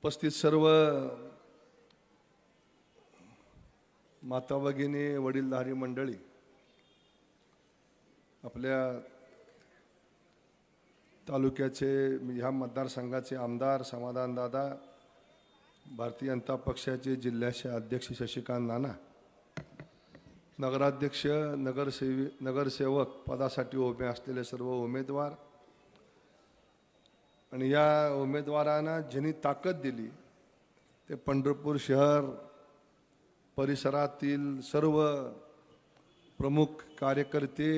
उपस्थित सर्व माता भगिनी वडीलधारी मंडळी, आपल्या तालुक्याचे ह्या मतदारसंघाचे आमदार समाधान दादा, भारतीय जनता पक्षाचे जिल्ह्याचे अध्यक्ष शशिकांत नाना, नगराध्यक्ष नगरसेवक पदासाठी उभे असलेले सर्व उमेदवार आणि या उमेदवारांना ज्यांनी ताकद दिली ते पंढरपूर शहर परिसरातील सर्व प्रमुख कार्यकर्ते,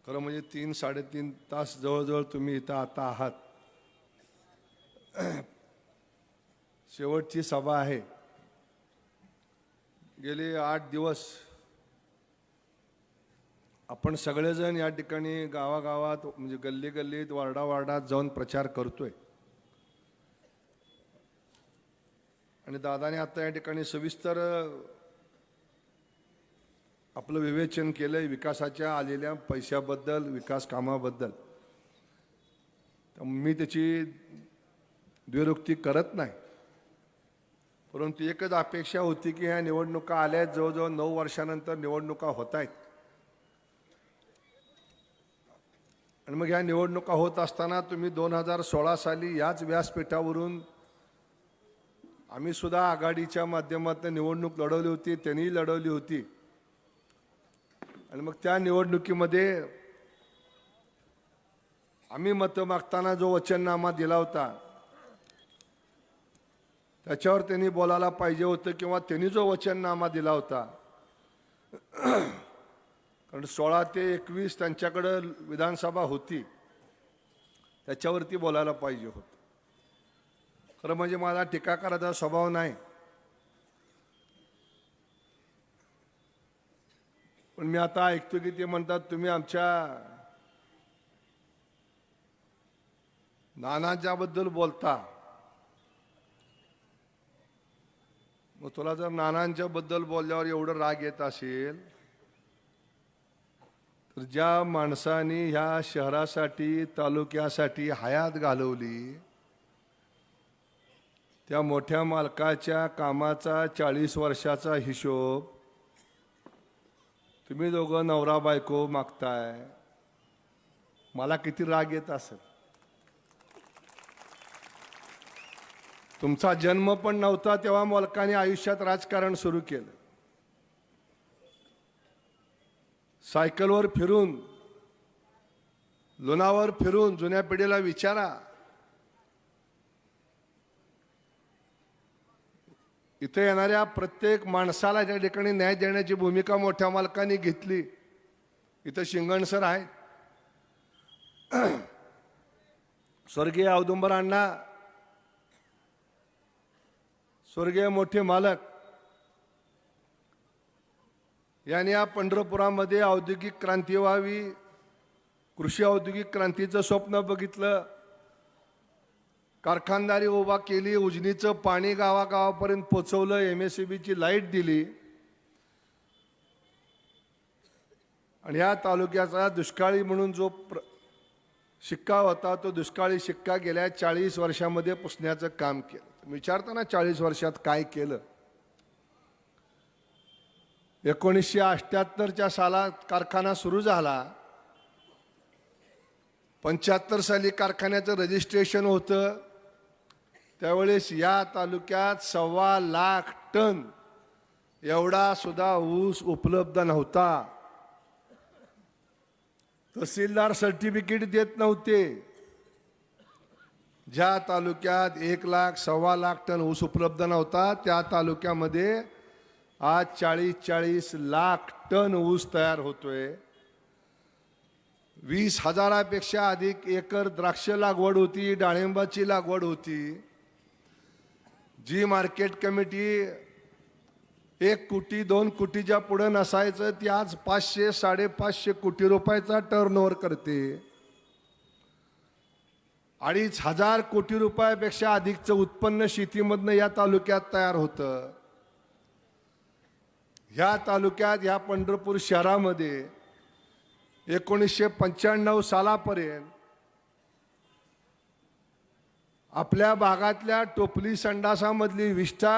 खरं म्हणजे 3-3.5 तास जवळजवळ तुम्ही इथं आता आहात. शेवटची सभा आहे. गेले 8 दिवस आपण सगळेजण या ठिकाणी गावागावात म्हणजे गल्ली गल्लीत वार्डावार्डात जाऊन प्रचार करतोय. आणि दादाने आता या ठिकाणी सविस्तर आपलं विवेचन केलंय विकासाच्या आलेल्या पैशाबद्दल, विकास कामाबद्दल. मी त्याची द्विरुक्ती करत नाही, परंतु एकच अपेक्षा होती की ह्या निवडणुका आल्या आहेत, जवळजवळ 9 वर्षानंतर निवडणुका होत आहेत. आणि मग ह्या निवडणुका होत असताना तुम्ही 2016 साली याच व्यासपीठावरून आम्ही सुद्धा आघाडीच्या माध्यमातून निवडणूक लढवली होती, त्यांनीही लढवली होती. आणि मग त्या निवडणुकीमध्ये आम्ही मतं मागताना जो वचननामा दिला होता त्याच्यावर त्यांनी बोलायला पाहिजे होतं, किंवा त्यांनी जो वचननामा दिला होता, कारण 16 ते 21 त्यांच्याकडं विधानसभा होती, त्याच्यावरती बोलायला पाहिजे होतं. खरं म्हणजे माझा टीका करायचा स्वभाव नाही, पण मी आता ऐकतो की ते म्हणतात तुम्ही आमच्या नानांच्याबद्दल बोलता. मग तुला जर नानांच्या बद्दल बोलल्यावर एवढं राग येत असेल तर ज्या माणसाने ह्या शहरासाठी तालुक्यासाठी हयात घालवली त्या मोठ्या मालकाच्या कामाचा 40 वर्षाचा हिशोब तुम्ही दोघं नवरा बायको मागताय. मला किती राग येत असेल. तुमचा जन्म पण नव्हता तेव्हा मालकाने आयुष्यात राजकारण सुरू केलं. सायकलवर फिरून, लोणावर फिरून, जुन्या पिढीला विचारा, इथे येणाऱ्या प्रत्येक माणसाला त्या ठिकाणी न्याय देण्याची भूमिका मोठ्या मालकांनी घेतली. इथं शिंगण सर आहेत, स्वर्गीय औदुंबर अण्णा, स्वर्गीय मोठे मालक यांनी या पंढरपुरामध्ये औद्योगिक क्रांती व्हावी, कृषी औद्योगिक क्रांतीचं स्वप्न बघितलं, कारखानदारी उभा केली, उजनीचं पाणी गावागावापर्यंत पोचवलं, MSEBची लाईट दिली. आणि या तालुक्याचा दुष्काळी म्हणून जो शिक्का होता तो दुष्काळी शिक्का गेल्या 40 वर्षामध्ये पुसण्याचं काम केलं. विचारताना 40 वर्षात काय केलं. 1978च्या सालात कारखाना सुरू झाला. 75 साली कारखान्याचं रजिस्ट्रेशन होतं. त्यावेळेस या तालुक्यात 1.25 लाख टन एवढा सुद्धा ऊस उपलब्ध नव्हता. तहसीलदार सर्टिफिकेट देत नव्हते. ज्या तालुक्यात 1 लाख 1.25 लाख टन ऊस उपलब्ध नव्हता त्या तालुक्यामध्ये आज 40 लाख टन ऊस तयार होतोय. 20,000पेक्षा अधिक एकर द्राक्ष लागवड होती, डाळिंबाची लागवड होती. जी मार्केट कमिटी 1 कोटी 2 कोटीच्या पुढे नसायचं ती आज 500-550 कोटी रुपयाचा टर्नओव्हर करते. 2,500 कोटी रुपयापेक्षा अधिकचं उत्पन्न शेतीमधनं या तालुक्यात तयार होतं. ह्या तालुक्यात, ह्या पंढरपूर शहरामध्ये 1995 सालापर्यंत आपल्या भागातल्या टोपली संडासामधली विष्ठा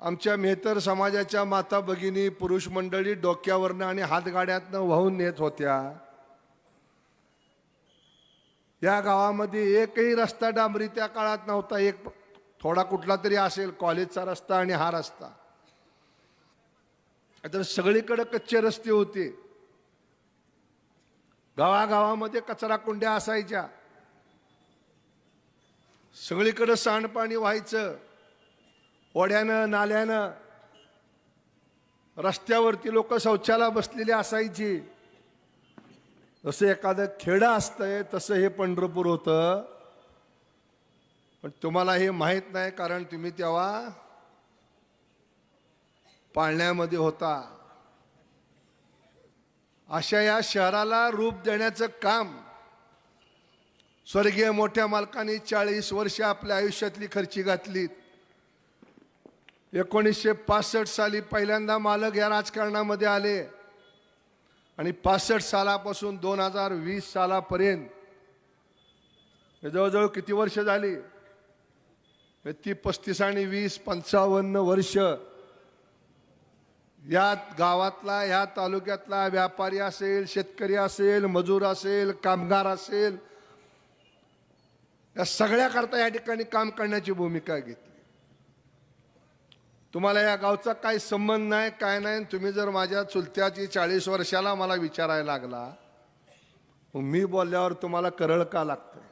आमच्या मेहतर समाजाच्या माता भगिनी पुरुष मंडळी डोक्यावरनं आणि हातगाड्यातनं वाहून नेत होत्या। या गावामध्ये एकही रस्ता डांबरी त्या काळात नव्हता। एक थोडा कुठला तरी असेल, कॉलेजचा रस्ता आणि हा रस्ता, तर सगळीकडे कच्चे रस्ते होते। गावागावामध्ये कचरा कुंड्या असायच्या, सगळीकडे सांडपाणी व्हायचं, ओढ्यानं नाल्यानं। रस्त्यावरती लोक शौचाला बसलेली असायची। जसं एखादं खेडं असतंय तसं हे पंढरपूर होतं। पण तुम्हाला हे माहीत नाही, कारण तुम्ही तेव्हा पाळण्यामध्ये होता। अशा या शहराला रूप देण्याचं काम स्वर्गीय मोठ्या मालकांनी 40 वर्ष आपल्या आयुष्यातली खर्ची घातली। 1965 साली पहिल्यांदा मालक या राजकारणामध्ये आले आणि 65 सालापासून 2020 सालापर्यंत जवळजवळ किती वर्ष झाली? ती 35 आणि 20 55 वर्ष या गावातला, या तालुक्यातला व्यापारी असेल, शेतकरी असेल, मजूर असेल, कामगार असेल, या सगळ्याकरता या ठिकाणी काम करण्याची भूमिका घेतली। तुम्हाला या गावचा काही संबंध नाही, काय नाही। तुम्ही जर माझ्या चुलत्याची 40 वर्षाला मला विचारायला लागला, मग मी बोलल्यावर तुम्हाला करळ का लागतंय?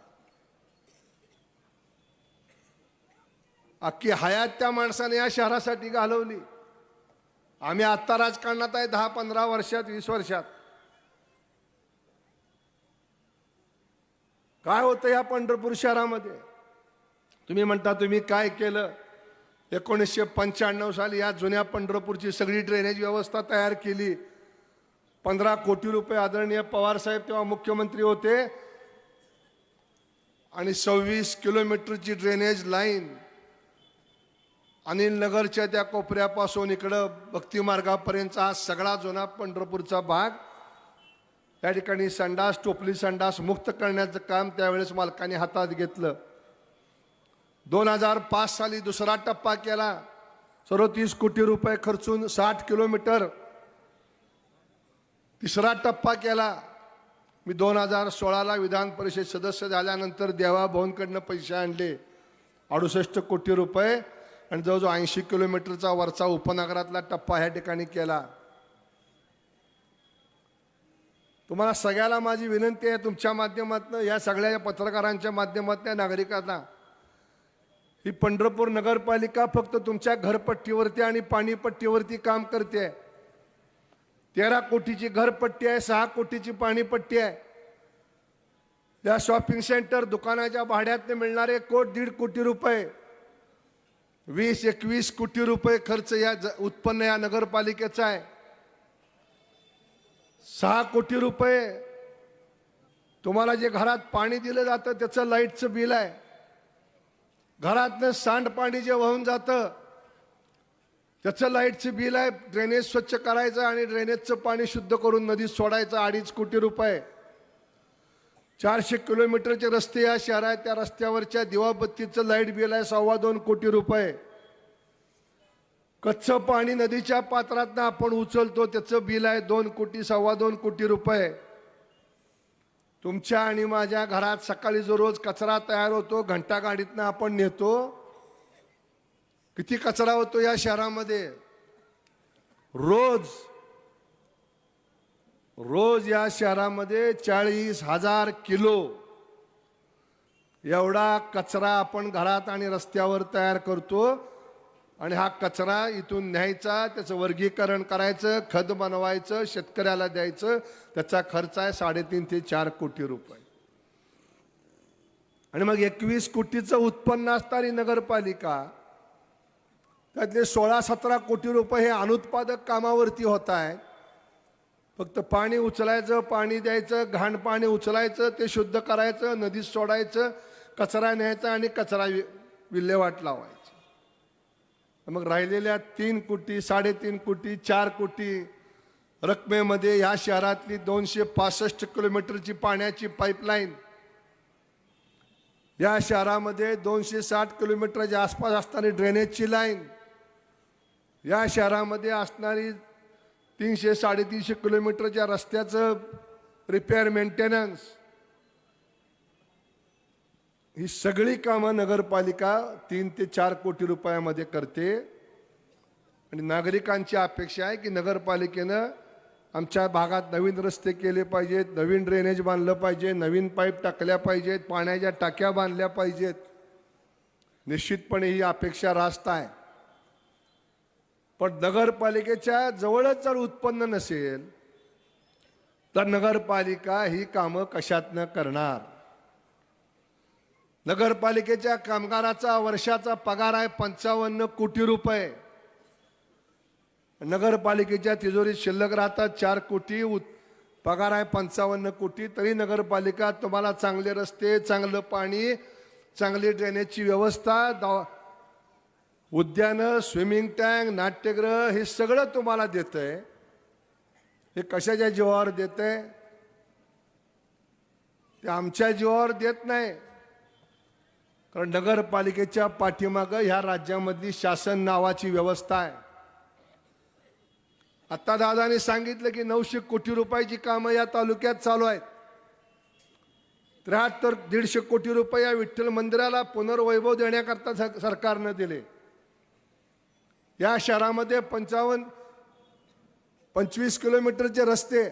अख्खी हयात त्या माणसाने या शहरासाठी घालवली। आम्ही आत्ता राजकारणात आहे, 10-15 वर्षात, 20 वर्षात काय होतं या पंढरपूर शहरामध्ये? तुम्ही म्हणता तुम्ही काय केलं? 1995 साली या जुन्या पंढरपूरची सगळी ड्रेनेज व्यवस्था तयार केली। 15 कोटी रुपये आदरणीय पवार साहेब तेव्हा मुख्यमंत्री होते, आणि 26 किलोमीटरची ड्रेनेज लाईन अनिल नगरच्या त्या कोपऱ्यापासून इकडं भक्ती मार्गापर्यंतचा हा सगळा जुना पंढरपूरचा भाग त्या ठिकाणी संडास, टोपली संडास मुक्त करण्याचं काम त्यावेळेस मालकाने हातात घेतलं। 2005 साली दुसरा टप्पा केला, 37 कोटी रुपये खर्चून 60 किलोमीटर तिसरा टप्पा केला। मी 2016ला विधान परिषद सदस्य झाल्यानंतर देवाभाऊंकडनं पैसे आणले 68 कोटी रुपये, आणि जवळजवळ 80 किलोमीटरचा वरचा उपनगरातला टप्पा ह्या ठिकाणी केला। तुम्हाला सगळ्याला माझी विनंती आहे, तुमच्या माध्यमातून, या सगळ्या पत्रकारांच्या माध्यमातून, नागरिकांना, ही पंढरपूर नगरपालिका फक्त तुमच्या घरपट्टीवरती आणि पाणीपट्टीवरती काम करते। 13 कोटीची घरपट्टी आहे, 6 कोटीची पाणीपट्टी आहे। या शॉपिंग सेंटर दुकानाच्या भाड्यातून मिळणारे 1.5 कोटी रुपये, 20-21 कोटी रुपये खर्च या उत्पन्न या नगरपालिकेचा आहे। 6 कोटी रुपये तुम्हाला जे घरात पाणी दिलं जातं त्याचं लाईटचं बिल आहे। घरातनं सांडपाणी जे वाहून जातं त्याचं लाईटचं बिल आहे। ड्रेनेज स्वच्छ करायचं आणि ड्रेनेजचं पाणी शुद्ध करून नदीत सोडायचं 2.5 कोटी रुपये। 400 किलोमीटरचे रस्ते या शहरात, त्या रस्त्यावरच्या दिवाबत्तीचं लाईट बिल आहे 2.25 कोटी रुपये। कच्चं पाणी नदीच्या पात्रातनं आपण उचलतो त्याचं बिल आहे 2 कोटी 2.25 कोटी रुपये। तुमच्या आणि माझ्या घरात सकाळी जो रोज कचरा तयार होतो, घंटागाडीतनं आपण नेतो, किती कचरा होतो या शहरामध्ये रोज या शहरामध्ये 40,000 किलो एवढा कचरा आपण घरात आणि रस्त्यावर तयार करतो। आणि हा कचरा इथून न्यायचा, त्याचं वर्गीकरण करायचं, खत बनवायचं, शेतकऱ्याला द्यायचं, त्याचा खर्च आहे 3.5 ते 4 कोटी रुपये। आणि मग 21 कोटीचं उत्पन्न असणारी नगरपालिका, त्यातले 16-17 कोटी रुपये हे अनुत्पादक कामावरती होत आहे। फक्त पाणी उचलायचं, पाणी द्यायचं, घाण पाणी उचलायचं, ते शुद्ध करायचं, नदीत सोडायचं, कचरा न्यायचा आणि कचरा विल्हेवाट लावायची। मग राहिलेल्या 3 कोटी, 3.5 कोटी, 4 कोटी रकमेमध्ये या शहरातली 265 किलोमीटरची पाण्याची पाईपलाईन या शहरामध्ये 260 किलोमीटरच्या आसपास असणारी ड्रेनेजची लाईन, या शहरामध्ये असणारी 300-350 किलोमीटरच्या रस्त्याचं रिपेअर मेंटेनन्स, ही सगळी कामं नगरपालिका 3 ते 4 कोटी रुपयामध्ये करते। आणि नागरिकांची अपेक्षा आहे की नगरपालिकेनं आमच्या भागात नवीन रस्ते केले पाहिजेत, नवीन ड्रेनेज बांधलं पाहिजे, नवीन पाईप टाकल्या पाहिजेत, पाण्याच्या टाक्या बांधल्या पाहिजेत। निश्चितपणे ही अपेक्षा रास्त आहे, पण नगरपालिकेच्या जवळच जर उत्पन्न नसेल तर नगरपालिका ही कामं कशातनं करणार? नगरपालिकेच्या कामगाराचा वर्षाचा पगार आहे 55 कोटी रुपये। नगरपालिकेच्या तिजोरीत शिल्लक राहतात 4 कोटी, पगार आहे 55 कोटी। तरी नगरपालिका तुम्हाला चांगले रस्ते, चांगलं पाणी, चांगली ड्रेनेजची व्यवस्था, उद्यानं, स्विमिंग टँक, नाट्यगृह हे सगळं तुम्हाला देतंय। हे कशाच्या जीवावर देतंय? ते आमच्या जीवावर देत नाही, कारण नगरपालिकेच्या पाठीमागं ह्या राज्यामधली शासन नावाची व्यवस्था आहे। आता दादाने सांगितलं की 900 कोटी रुपयाची कामं या तालुक्यात चालू आहेत। 73-150 कोटी रुपये या विठ्ठल मंदिराला पुनर्वैभव देण्याकरता सरकारनं दिले। या शहरामध्ये 25 किलोमीटरचे रस्ते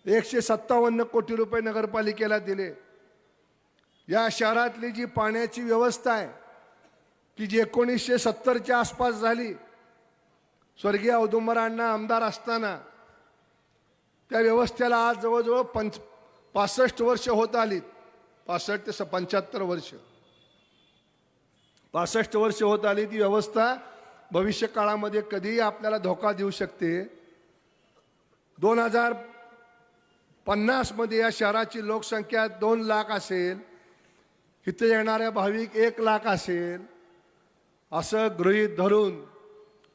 157 कोटी रुपये नगरपालिकेला दिले। या शहरातली जी पाण्याची व्यवस्था आहे की जी 1970च्या आसपास झाली, स्वर्गीय औदुंबरांना आमदार असताना, त्या व्यवस्थेला आज जवळजवळ 65 वर्ष होत आली। 65 ते 75 वर्ष, 65 वर्ष होत आली। ती व्यवस्था भविष्य काळामध्ये कधीही आपल्याला धोका देऊ शकते। 2050 मध्ये या शहराची लोकसंख्या 2 लाख असेल, इथे येणाऱ्या भाविक 1 लाख असेल, असं गृहीत धरून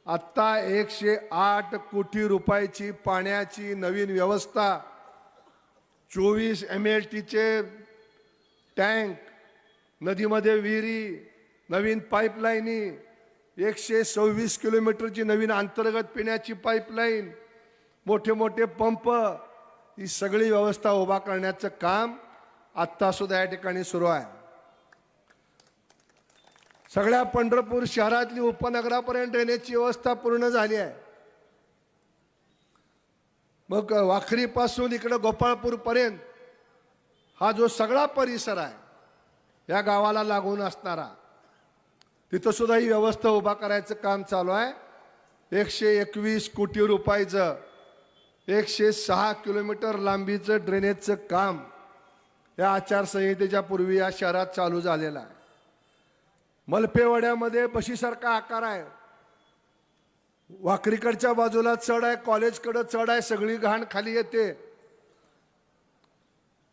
आत्ता 108 कोटी रुपयाची पाण्याची नवीन व्यवस्था, 24 MLTचे टँक, नदीमध्ये विहिरी, नवीन पाईपलाईनी, 126 किलोमीटरची नवीन अंतर्गत पिण्याची पाईपलाईन, मोठे मोठे पंप, ही सगळी व्यवस्था उभा करण्याचं काम आत्ता सुद्धा या ठिकाणी सुरू आहे। सगळ्या पंढरपूर शहरातली उपनगरापर्यंत ड्रेनेजची व्यवस्था पूर्ण झाली आहे। मग वाखरीपासून इकडे गोपाळपूर पर्यंत हा जो सगळा परिसर आहे, या गावाला लागून असणारा, तिथं सुद्धा ही व्यवस्था उभा करायचं काम चालू आहे। 121 कोटी रुपयाचं 106 किलोमीटर लांबीचं ड्रेनेजचं काम या आचारसंहितेच्या पूर्वी या शहरात चालू झालेलं आहे। मलपेवाड्यामध्ये बशीसारखा आकार आहे, वाकरीकडच्या बाजूला चढ आहे, कॉलेजकडे चढ आहे, सगळी घाण खाली येते।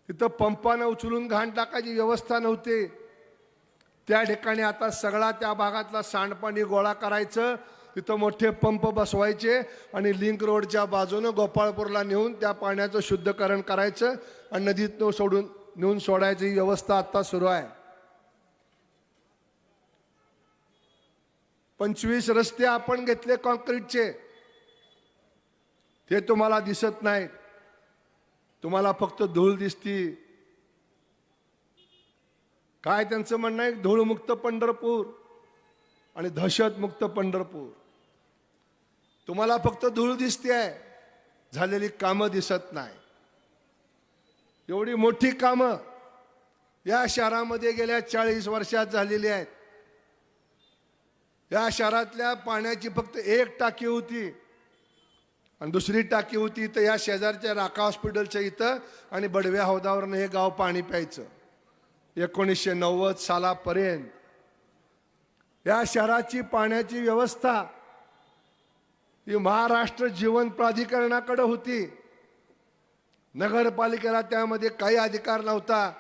तिथं पंपानं उचलून घाण टाकायची व्यवस्था नव्हती, त्या ठिकाणी आता सगळा त्या भागातला सांडपाणी गोळा करायचं, तिथं मोठे पंप बसवायचे आणि लिंक रोडच्या बाजूनं गोपाळपूरला नेऊन त्या पाण्याचं शुद्धीकरण करायचं आणि नदीत नेऊन सोडायची ही व्यवस्था आता सुरू आहे। 25 रस्ते आपण घेतले कॉन्क्रीटचे, ते तुम्हाला दिसत नाहीत, तुम्हाला फक्त धूळ दिसती। काय त्यांचं म्हणणं आहे? धूळमुक्त पंढरपूर आणि दहशतमुक्त पंढरपूर। तुम्हाला फक्त धूळ दिसते आहे, झालेली कामं दिसत नाही। एवढी मोठी कामं या शहरामध्ये गेल्या 40 वर्षात झालेली आहेत। या शहरातल्या पाण्याची फक्त 1 टाकी होती आणि दुसरी टाकी होती तर या शेजारच्या राका हॉस्पिटलच्या इथं आणि बडव्या हौदावरनं हे गाव पाणी प्यायचं। 1990 सालापर्यंत या शहराची पाण्याची व्यवस्था ही महाराष्ट्र जीवन प्राधिकरणाकडे होती। नगरपालिकेला त्यामध्ये काही अधिकार नव्हता।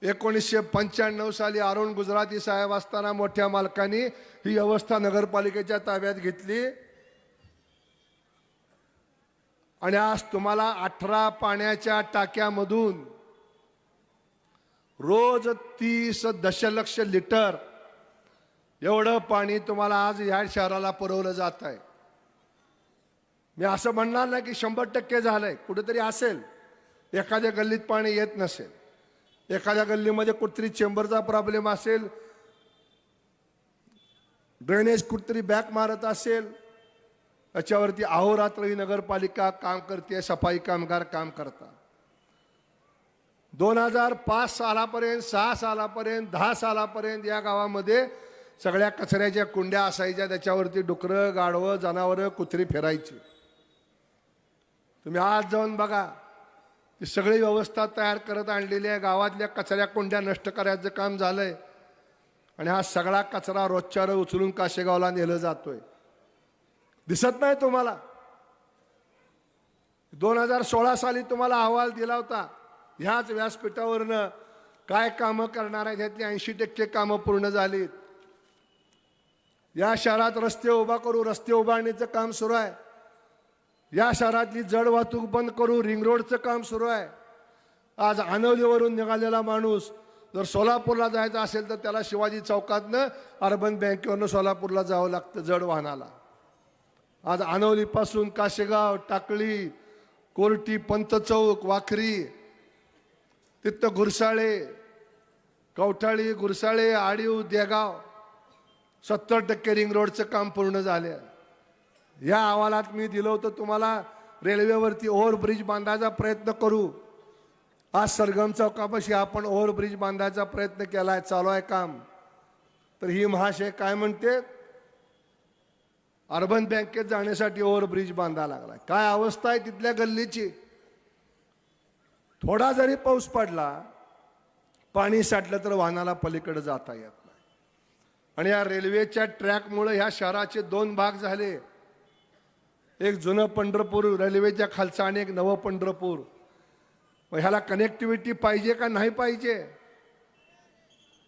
1995 साली अरुण गुजराती साहेब असताना मोठ्या मालकांनी ही व्यवस्था नगरपालिकेच्या ताब्यात घेतली आणि आज तुम्हाला 18 पाण्याच्या टाक्यामधून रोज 30 दशलक्ष लिटर एवढं पाणी तुम्हाला आज या शहराला पुरवलं जात आहे. मी असं म्हणणार नाही की 100% झालंय, कुठेतरी असेल, एखाद्या गल्लीत पाणी येत नसेल, एखाद्या गल्लीमध्ये कुठतरी चेंबरचा प्रॉब्लेम असेल, ड्रेनेज कुठतरी बॅक मारत असेल, त्याच्यावरती अहोरात्र ही नगरपालिका काम करते, सफाई कामगार काम करतात. 2005 सालापर्यंत, 6 सालापर्यंत, 10 सालापर्यंत या गावामध्ये सगळ्या कचऱ्याच्या कुंड्या असायच्या, त्याच्यावरती डुकरं, गाढवं, जनावरं, कुत्री फिरायची. तुम्ही आज जाऊन बघा, ती सगळी व्यवस्था तयार करत आणलेली आहे. गावातल्या कचऱ्या कुंड्या नष्ट करायचं काम झालंय आणि हा सगळा कचरा रोजच्या रोज उचलून काशेगावला नेलं जातोय. दिसत नाही तुम्हाला? 2016 साली तुम्हाला अहवाल दिला होता, ह्याच व्यासपीठावरनं काय कामं करणार आहेत, ह्यातली 80% कामं पूर्ण झालीत. या शहरात रस्ते उभा करू, रस्ते उभारण्याचं काम सुरू आहे. या शहरातली जड वाहतूक बंद करू, रिंग रोडचं काम सुरू आहे. आज आनवलीवरून निघालेला माणूस जर सोलापूरला जायचं असेल तर त्याला शिवाजी चौकातनं अर्बन बँकेवरनं सोलापूरला जावं लागतं जड वाहनाला. आज आनवलीपासून काशेगाव, टाकळी, कोर्टी, पंत चौक, वाखरी, तिथं गुरसाळे, कवठाळी, गुरसाळे, आडीव, देगाव 70% रिंग रोडचं काम पूर्ण झाले. या अहवालात मी दिलं होतं तुम्हाला, रेल्वेवरती ओव्हरब्रिज बांधायचा प्रयत्न करू. आज सरगम चौकापाशी आपण ओव्हरब्रिज बांधायचा प्रयत्न केलाय, चालू आहे काम. तर ही महाशय काय म्हणते, अर्बन बँकेत जाण्यासाठी ओव्हरब्रिज बांधायला लागलाय. काय अवस्था आहे तिथल्या गल्लीची. थोडा जरी पाऊस पडला, पाणी साठलं तर वाहनाला पलीकडे जाता येत नाही. आणि या रेल्वेच्या ट्रॅकमुळे ह्या शहराचे 2 भाग झाले. एक जुनं पंढरपूर रेल्वेच्या खालचं आणि एक नवं पंढरपूर. मग ह्याला कनेक्टिव्हिटी पाहिजे का नाही पाहिजे?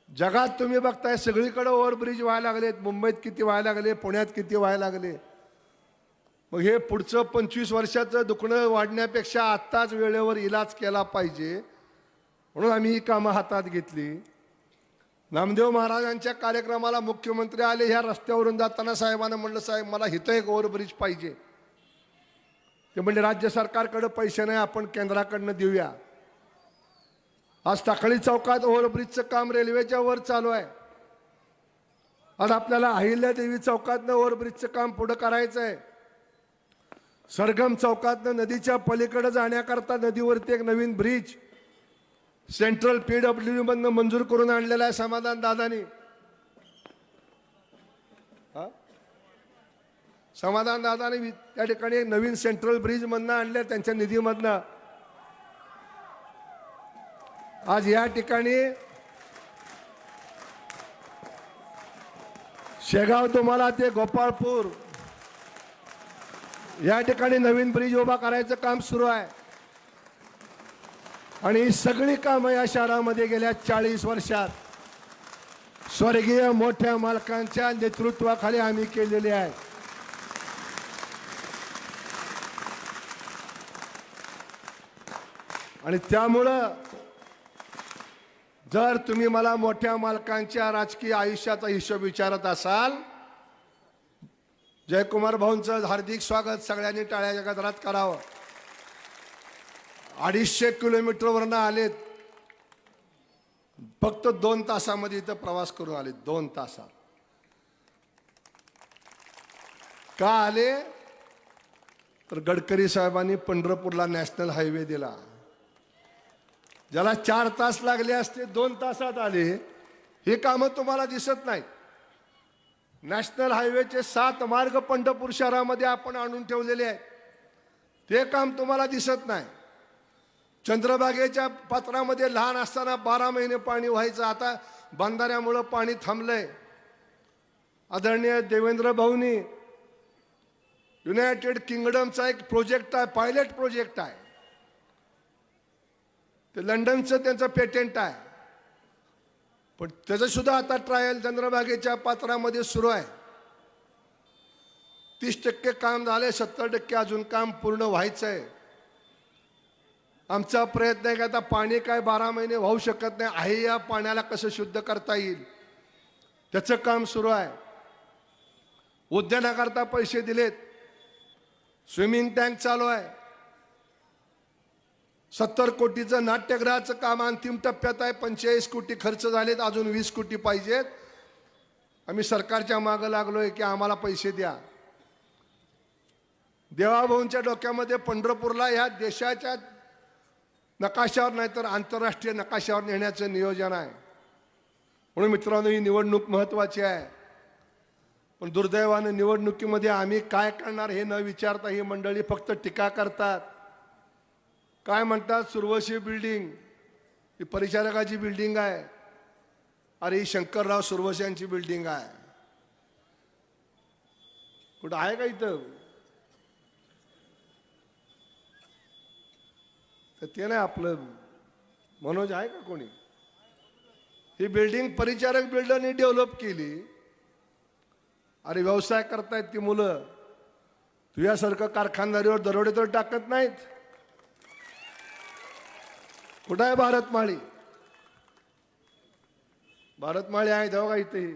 जगात तुम्ही बघताय सगळीकडे ओव्हरब्रिज व्हायला लागलेत. मुंबईत किती व्हायला लागले, पुण्यात किती व्हायला लागले. मग हे पुढचं 25 वर्षाचं दुखणं वाढण्यापेक्षा आत्ताच वेळेवर इलाज केला पाहिजे, म्हणून आम्ही ही कामं हातात घेतली. नामदेव महाराजांच्या कार्यक्रमाला मुख्यमंत्री आले. ह्या रस्त्यावरून जाताना साहेबांना म्हणलं, साहेब मला इथं एक ओव्हरब्रिज पाहिजे. ते म्हणजे राज्य सरकारकडे पैसे नाही, आपण केंद्राकडनं देऊया. आज टाकळी चौकात ओव्हरब्रिजचं काम रेल्वेच्या वर चालू आहे. आज आपल्याला अहिल्यादेवी चौकातनं ओव्हरब्रिजचं काम पुढं करायचं आहे. सरगम चौकातनं नदीच्या पलीकडे जाण्याकरता नदीवरती एक नवीन ब्रिज सेंट्रल PWD मधनं मंजूर करून आणलेला आहे समाधान दादानी. समाधान दादानी त्या ठिकाणी एक नवीन सेंट्रल ब्रिज मधनं आणले त्यांच्या निधीमधनं. आज या ठिकाणी शेगाव तुम्हाला ते गोपाळपूर या ठिकाणी नवीन ब्रिज उभा करायचं काम सुरू आहे. आणि ही सगळी कामं या शहरामध्ये गेल्या 40 वर्षात स्वर्गीय मोठ्या मालकांच्या नेतृत्वाखाली आम्ही केलेली आहे. आणि त्यामुळं जर तुम्ही मला मोठ्या मालकांच्या राजकीय आयुष्याचा हिशोब विचारत असाल, जयकुमार भाऊंचं हार्दिक स्वागत सगळ्यांनी टाळ्याच्या गजरात करावं. 250 किलोमीटरवरनं आलेत, फक्त 2 तासामध्ये इथं प्रवास करून आले. 2 तासात का आले? तर गडकरी साहेबांनी पंढरपूरला नॅशनल हायवे दिला. ज्याला 4 तास लागले असते 2 तासात आले. हे कामं तुम्हाला दिसत नाहीत. नॅशनल हायवेचे 7 मार्ग पंढरपूर शहरामध्ये आपण आणून ठेवलेले आहेत. ते काम तुम्हाला दिसत नाही. चंद्रभागेच्या पात्रामध्ये लहान असताना 12 महिने पाणी व्हायचं, आता बंधाऱ्यामुळं पाणी थांबलंय. आदरणीय देवेंद्र भाऊनी युनायटेड किंगडमचा एक प्रोजेक्ट आहे, पायलट प्रोजेक्ट आहे. ते लंडनचं त्यांचं पेटेंट आहे, पण त्याचं सुद्धा आता ट्रायल चंद्रभागेच्या पात्रामध्ये सुरू आहे. 30% काम झाले, 70% अजून काम पूर्ण व्हायचं आहे. आमचा प्रयत्न आहे की आता पाणी काय 12 महिने वाहू शकत नाही, आहे या पाण्याला कसं शुद्ध करता येईल त्याचं काम सुरू आहे. उद्यानाकरता पैसे दिलेत, स्विमिंग टँक चालू आहे. 70 कोटीचं नाट्यगृहाचं काम अंतिम टप्प्यात आहे. 45 कोटी खर्च झालेत, अजून 20 कोटी पाहिजेत. आम्ही सरकारच्या मागं लागलोय की आम्हाला पैसे द्या. देवाभाऊंच्या डोक्यामध्ये पंढरपूरला ह्या देशाच्या नकाशावर नाही तर आंतरराष्ट्रीय नकाशावर नेण्याचं नियोजन आहे. म्हणून मित्रांनो, ही निवडणूक महत्त्वाची आहे. पण दुर्दैवानं निवडणुकीमध्ये आम्ही काय करणार हे न विचारता ही मंडळी फक्त टीका करतात. काय म्हणतात, सुरवशी बिल्डिंग ही परिचारकाची बिल्डिंग आहे. अरे ही शंकरराव सुरवशी यांची बिल्डिंग आहे. कुठं आहे का इथं? तर ते नाही आपलं मनोज आहे का कोणी? ही बिल्डिंग परिचारक बिल्डरनी डेव्हलप केली. अरे व्यवसाय करतायत ती मुलं, तुझ्यासारखं कारखानदारीवर दरोडे तर टाकत नाहीत. कुठं आहे भारतमाळी? भारतमाळी आहे तेव्हा का इथे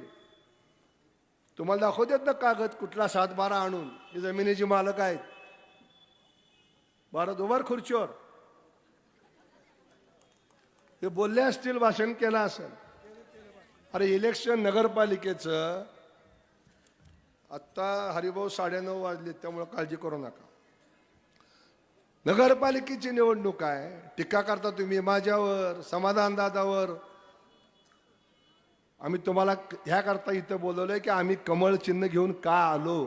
तुम्हाला दाखवतात ना कागद कुठला 7-12 आणून, ही जमिनीची मालक आहेत. भारत उभार खुर्चीवर ते बोलले असतील, भाषण केलं असेल. अरे इलेक्शन नगरपालिकेचं आत्ता हरिभाऊ 9:30 वाजले, त्यामुळे काळजी करू नका. नगरपालिकेची निवडणूक आहे. टीका करता तुम्ही माझ्यावर, समाधान दादावर. आम्ही तुम्हाला ह्या करता इथं बोलवलंय की आम्ही कमळ चिन्ह घेऊन का आलो.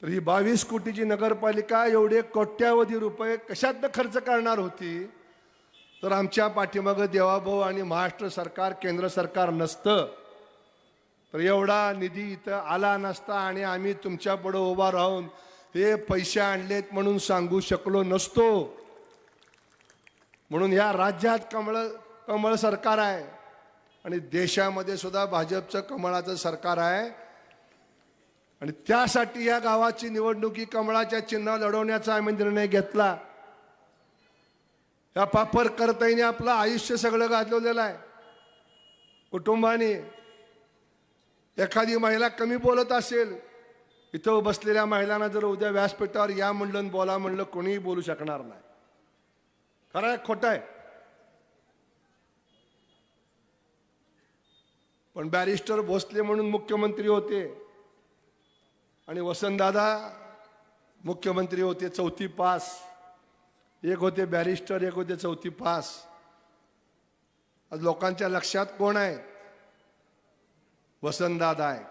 तर ही 22 कोटीची नगरपालिका एवढे कोट्यावधी रुपये कशात खर्च करणार होती तर आमच्या पाठीमागं देवाभाऊ आणि महाराष्ट्र सरकार, केंद्र सरकार नसतं तर एवढा निधी इथं आला नसता आणि आम्ही तुमच्या पुढे उभा राहून हे पैसे आणलेत म्हणून सांगू शकलो नसतो. म्हणून या राज्यात कमळ सरकार आहे आणि देशामध्ये सुद्धा भाजपचं कमळाचं सरकार आहे. आणि त्यासाठी या गावाची निवडणुकी कमळाच्या चिन्ह लढवण्याचा आम्ही निर्णय घेतला. या पापर करताईने आपलं आयुष्य सगळं गाजवलेलं आहे. कुटुंबाने एखादी महिला कमी बोलत असेल, इथं बसलेल्या महिलांना जर उद्या व्यासपीठावर या म्हणलं बोला म्हणलं कोणीही बोलू शकणार नाही. खरं आहे खोटं आहे? पण बॅरिस्टर भोसले म्हणून मुख्यमंत्री होते आणि वसंतदादा मुख्यमंत्री होते, 4थी पास. एक होते बॅरिस्टर, एक होते 4थी पास. आज लोकांच्या लक्षात कोण आहे? वसंतदादा आहे.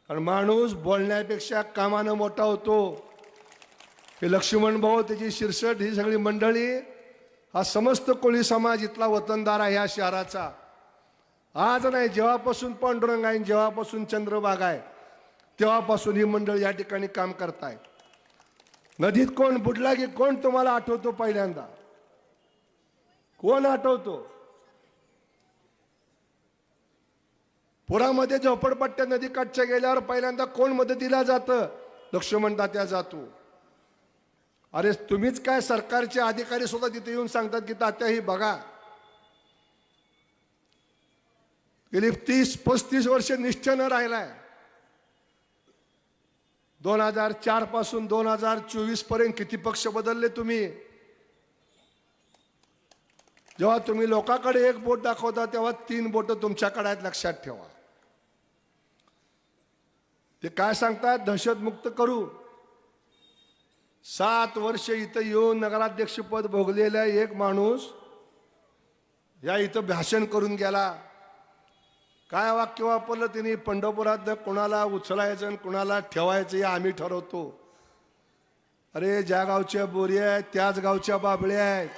कारण माणूस बोलण्यापेक्षा कामानं मोठा होतो. हे लक्ष्मण भाऊ, त्याची शिरसट, ही सगळी मंडळी, हा समस्त कोळी समाज इथला वतनदार आहे ह्या शहराचा. आज नाही, जेव्हापासून पांडुरंग आहे, जेव्हापासून चंद्रभाग आहे, तेव्हापासून ही मंडळ या ठिकाणी काम करताय. नदीत कोण बुडला की कोण तुम्हाला आठवतो? पहिल्यांदा कोण आठवतो? पुरामध्ये झोपडपट्ट्या नदीकाठच्या गेल्यावर पहिल्यांदा कोण मदतीला जातं? लक्ष्मण तात्या जातो. अरे तुम्हीच काय, सरकारचे अधिकारी सुद्धा तिथे येऊन सांगतात की तात्या ही बघा. गेली 30-35 वर्ष निष्ठेनं राहिलाय. 2004 पासून 2024 पर्यंत किती पक्ष बदलले तुम्ही? जेव्हा तुम्ही लोकांकडे एक बोट दाखवता तेव्हा 3 बोट तुमच्याकडे आहेत, लक्षात ठेवा. ते काय सांगतात? दहशतमुक्त करू. 7 वर्ष इथं येऊन नगराध्यक्षपद भोगलेला एक माणूस या इथं भाषण करून गेला. काय वाक्य वापरलं त्यांनी? पंढरपुरात कुणाला उचलायचं आणि कुणाला ठेवायचं हे आम्ही ठरवतो. अरे ज्या गावच्या बोरी आहेत त्याच गावच्या बाबळ्या आहेत.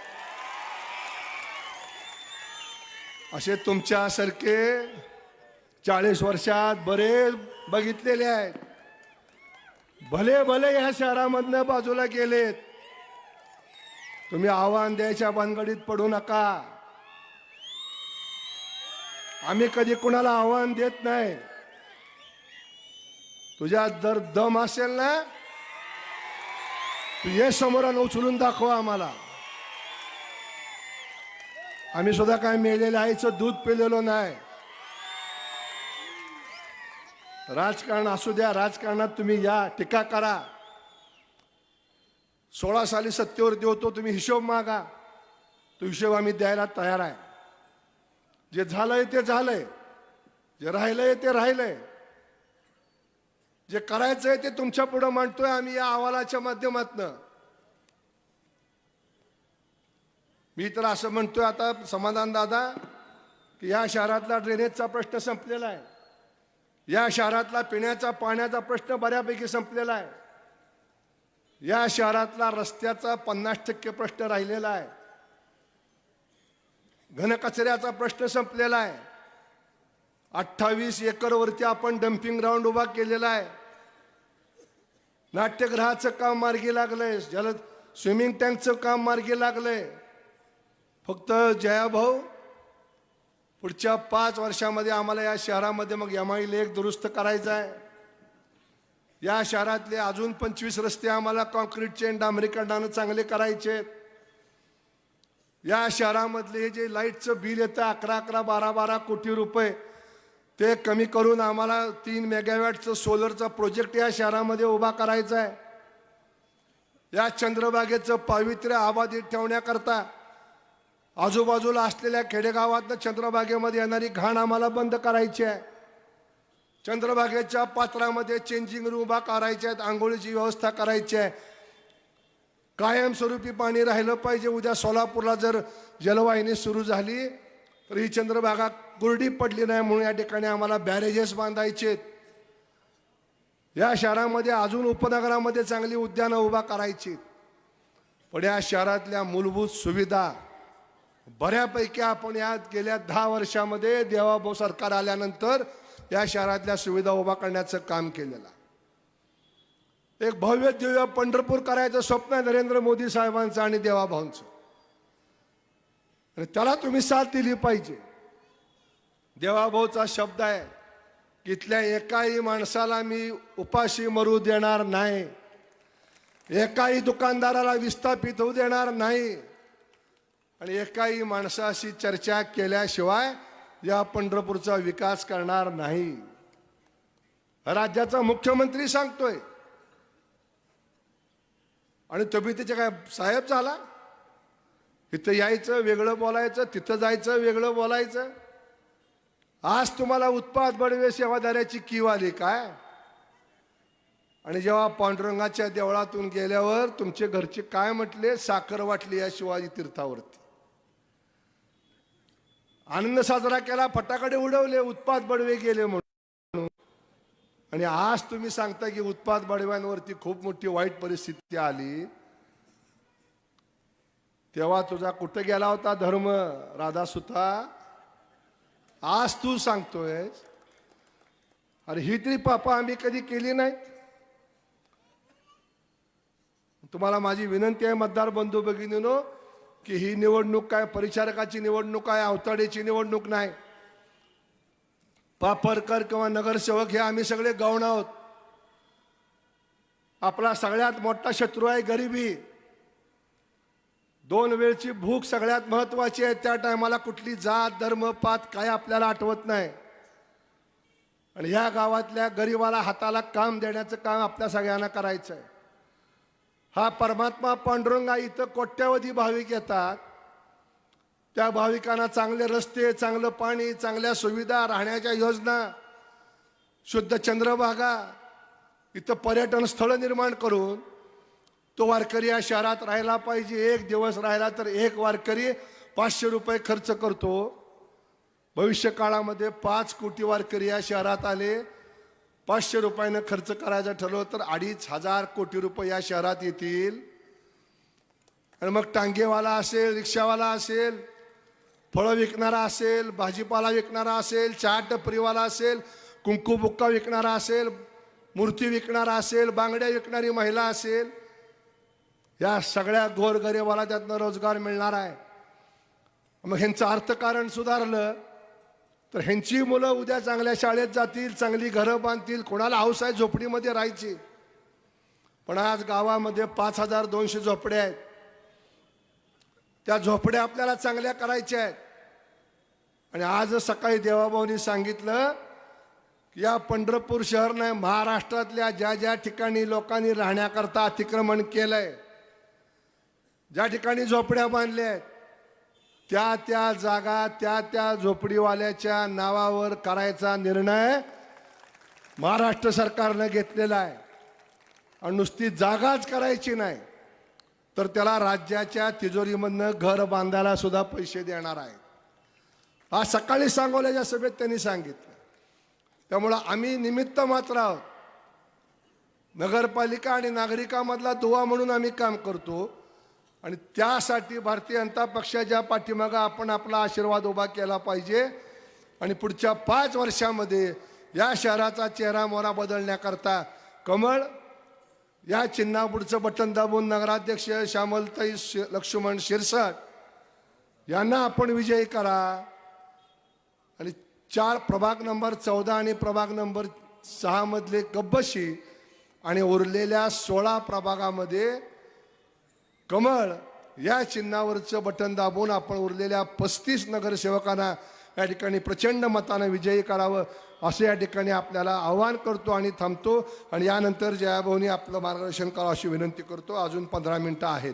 असे तुमच्यासारखे 40 वर्षात बरेच बघितलेले आहेत. भले भले ह्या शहरामधनं बाजूला गेलेत. तुम्ही आव्हान द्यायच्या भानगडीत पडू नका. आम्ही कधी कुणाला आव्हान देत नाही. तुझ्यात जर दम असेल ना ये समोर उचलून दाखवा आम्हाला. आम्ही सुद्धा काय मेलेल्या आईचं दूध पिलेलो नाही. राजकारण असू द्या, राजकारणात तुम्ही या, टीका करा. 16 साली सत्तेवरती होतो, तुम्ही हिशोब मागा. तो हिशोब आम्ही द्यायला तयार आहे. जे झालंय ते झालंय, जे राहिलंय ते राहिलंय, जे करायचंय ते तुमच्या पुढे मांडतोय आम्ही या अहवालाच्या माध्यमातून. मी तर असं म्हणतोय आता समाधान दादा की या शहरातला ड्रेनेजचा प्रश्न संपलेला आहे. या शहरातला पिण्याचा पाण्याचा प्रश्न बऱ्यापैकी संपलेला आहे. या शहरातला रस्त्याचा 50% प्रश्न राहिलेला आहे. घनकचऱ्याचा प्रश्न संपलेला आहे. 28 एकरवरती आपण डम्पिंग ग्राउंड उभा केलेला आहे. नाट्यगृहाचं काम मार्गी लागलंय. स्विमिंग टँकचं काम मार्गी लागलंय. फक्त जयाभाऊ पुढच्या 5 वर्षामध्ये आम्हाला या शहरामध्ये मग MI लेक दुरुस्त करायचा आहे. या शहरातले अजून 25 रस्ते आम्हाला कॉन्क्रीटचे डांबरीकरणानं चांगले करायचे. या शहरामधले हे जे लाईटचं बिल येतं 11-11, 12-12 कोटी रुपये, ते कमी करून आम्हाला 3 मेगावॅटचं सोलरचा प्रोजेक्ट या शहरामध्ये उभा करायचा आहे. या चंद्रभागेचं पावित्र्य अबाधित ठेवण्याकरता आजूबाजूला असलेल्या खेडेगावातनं चंद्रभागेमध्ये येणारी घाण आम्हाला बंद करायची आहे. चंद्रभागेच्या पात्रामध्ये चेंजिंग रूम उभा करायचे आहेत. आंघोळीची व्यवस्था करायची आहे. कायमस्वरूपी पाणी राहिलं पाहिजे. उद्या सोलापूरला जर जलवाहिनी सुरू झाली तर ही चंद्रभागा कोरडी पडली नाही म्हणून या ठिकाणी आम्हाला बॅरेजेस बांधायचे. या शहरामध्ये अजून उपनगरामध्ये चांगली उद्यानं उभा करायची. पण या शहरातल्या मूलभूत सुविधा बऱ्यापैकी आपण या गेल्या 10 वर्षामध्ये देवाभाऊ सरकार आल्यानंतर या शहरातल्या सुविधा उभा करण्याचं काम केलेलं. एक भव्य दिव्य पंढरपूर करायचं स्वप्न आहे नरेंद्र मोदी साहेबांचं आणि देवाभाऊंचं. आणि त्याला तुम्ही साथ दिली पाहिजे. देवाभाऊचा शब्द आहे की इथल्या एकाही माणसाला मी उपाशी मरू देणार नाही. एकाही दुकानदाराला विस्थापित होऊ देणार नाही. आणि एकाही माणसाशी चर्चा केल्याशिवाय या पंढरपूरचा विकास करणार नाही. राज्याचा मुख्यमंत्री सांगतोय आणि तुम्ही त्याचे काय साहेब झाला. इथं यायचं वेगळं बोलायचं, तिथं जायचं वेगळं बोलायचं. आज तुम्हाला उत्पाद बडवे सेवादाराची कीव आली काय. आणि जेव्हा पांडुरंगाच्या देवळातून गेल्यावर तुमचे घरचे काय म्हटले, साखर वाटली या शिवाजी तीर्थावरती. आनंद साजरा केला, फटाकडे उडवले, उत्पाद बडवे गेले म्हणून. आणि आज तुम्ही सांगता की उत्पाद बडव्यांवरती खूप मोठी वाईट परिस्थिती आली. तेव्हा तुझा कुठे गेला होता धर्म राधासुता. आज तू सांगतोय. अरे ही तरी पापा आम्ही कधी केली नाही. तुम्हाला माझी विनंती आहे मतदार बंधू भगिनींनो की ही निवडणूक काय परिचारकाची निवडणूक आहे, अवताडेची निवडणूक नाही. पापरकर किंवा नगरसेवक हे आम्ही सगळे गौण आहोत. आपला सगळ्यात मोठा शत्रू आहे गरिबी. 2 वेळची भूक सगळ्यात महत्वाची आहे. त्या टायमाला कुठली जात धर्म पात काय आपल्याला आठवत नाही. आणि ह्या गावातल्या गरिबाला हाताला काम देण्याचं काम आपल्या सगळ्यांना करायचं आहे. हा परमात्मा पांडुरंगा इथं कोट्यावधी भाविक येतात. त्या भाविकांना चांगले रस्ते, चांगलं पाणी, चांगल्या सुविधा, राहण्याच्या योजना, शुद्ध चंद्रभागा, इथं पर्यटन स्थळ निर्माण करून तो वारकरी या शहरात राहायला पाहिजे. 1 दिवस राहिला तर 1 वारकरी 500 रुपये खर्च करतो. भविष्य काळामध्ये 5 कोटी वारकरी या शहरात आले, 500 रुपयानं खर्च करायचं ठरवलं तर 2500 कोटी रुपये या शहरात येतील. आणि मग टांगेवाला असेल, रिक्षावाला असेल, फळं विकणारा असेल, भाजीपाला विकणारा असेल, चहा टपरीवाला असेल, कुंकू बुक्का विकणारा असेल, मूर्ती विकणारा असेल, बांगड्या विकणारी महिला असेल, या सगळ्या गोरगरिबाला त्यातनं रोजगार मिळणार आहे. मग ह्यांचं अर्थकारण सुधारलं तर ह्यांची मुलं उद्या चांगल्या शाळेत जातील, चांगली घरं बांधतील. कोणाला हौस आहे झोपडीमध्ये राहायची. पण आज गावामध्ये 5200 झोपड्या आहेत. त्या झोपड्या आपल्याला चांगल्या करायच्या आहेत. आणि आज सकाळी देवाभाऊनी सांगितलं की या पंढरपूर शहर नाही, महाराष्ट्रातल्या ज्या ज्या ठिकाणी लोकांनी राहण्याकरता अतिक्रमण केलंय, ज्या ठिकाणी झोपड्या बांधल्या आहेत, त्या त्या जागा त्या त्या झोपडीवाल्याच्या नावावर करायचा निर्णय महाराष्ट्र सरकारनं घेतलेला आहे. आणि नुसती जागाच करायची नाही, तर त्याला राज्याच्या तिजोरीमधनं घर बांधायला सुद्धा पैसे देणार आहे. आज सकाळी सांगोल्याच्या सभेत त्यांनी सांगितलं. त्यामुळं आम्ही निमित्त मात्र आहोत. नगरपालिका आणि नागरिकांमधला दुवा म्हणून आम्ही काम करतो. आणि त्यासाठी भारतीय जनता पक्षाच्या पाठीमागं आपण आपला आशीर्वाद उभा केला पाहिजे. आणि पुढच्या 5 वर्षामध्ये या शहराचा चेहरा मोहरा बदलण्याकरता कमळ या चिन्हापुढचं बटन दाबून नगराध्यक्ष श्यामलताई लक्ष्मण शिरसाट यांना आपण विजयी करा. आणि 4 प्रभाग नंबर 14 आणि प्रभाग नंबर 6 मधले कब्बशी आणि उरलेल्या 16 प्रभागामध्ये कमळ या चिन्हावरचं बटन दाबून आपण उरलेल्या 35 नगरसेवकांना या ठिकाणी प्रचंड मताने विजयी करावं असं या ठिकाणी आपल्याला आवाहन करतो आणि थांबतो. आणि यानंतर जयाभाऊनी आपलं मार्गदर्शन करावं अशी विनंती करतो. अजून 15 मिनिटं आहेत.